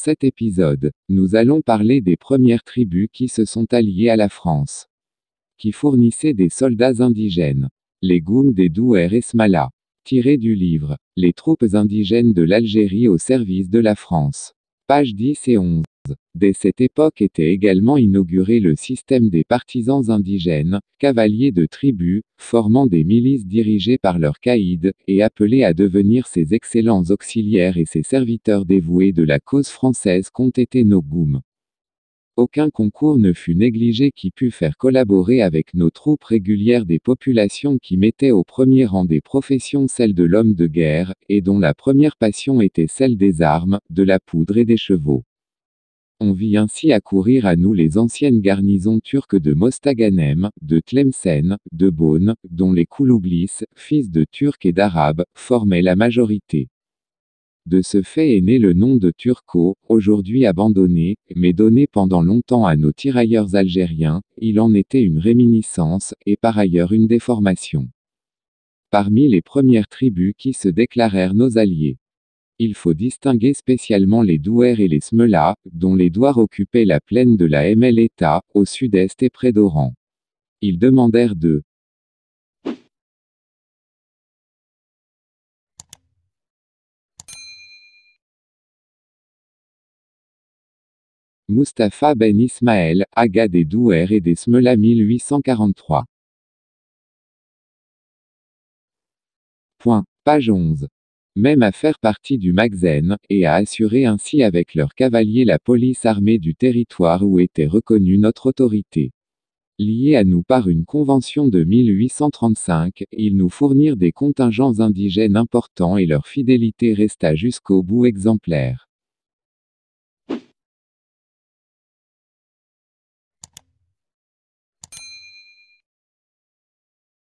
cet épisode, nous allons parler des premières tribus qui se sont alliées à la France, qui fournissaient des soldats indigènes. Les Goum des Douer et Smala. Tiré du livre Les troupes indigènes de l'Algérie au service de la France. Pages 10 et 11. Dès cette époque était également inauguré le système des partisans indigènes, cavaliers de tribus, formant des milices dirigées par leurs caïds, et appelés à devenir ces excellents auxiliaires et ces serviteurs dévoués de la cause française qu'ont été nos Goum. Aucun concours ne fut négligé qui put faire collaborer avec nos troupes régulières des populations qui mettaient au premier rang des professions celle de l'homme de guerre, et dont la première passion était celle des armes, de la poudre et des chevaux. On vit ainsi accourir à nous les anciennes garnisons turques de Mostaganem, de Tlemcen, de Beaune, dont les Kouloublis, fils de Turcs et d'Arabes, formaient la majorité. De ce fait est né le nom de Turco, aujourd'hui abandonné, mais donné pendant longtemps à nos tirailleurs algériens. Il en était une réminiscence, et par ailleurs une déformation. Parmi les premières tribus qui se déclarèrent nos alliés, il faut distinguer spécialement les Douer et les Smela, dont les Douars occupaient la plaine de la Mleta, au sud-est et près d'Oran. Ils demandèrent de Mustapha ben Ismaël, Aga des Douer et des Smela 1843. Page 11. Même à faire partie du Magzen, et à assurer ainsi avec leurs cavaliers la police armée du territoire où était reconnue notre autorité. Liés à nous par une convention de 1835, ils nous fournirent des contingents indigènes importants et leur fidélité resta jusqu'au bout exemplaire.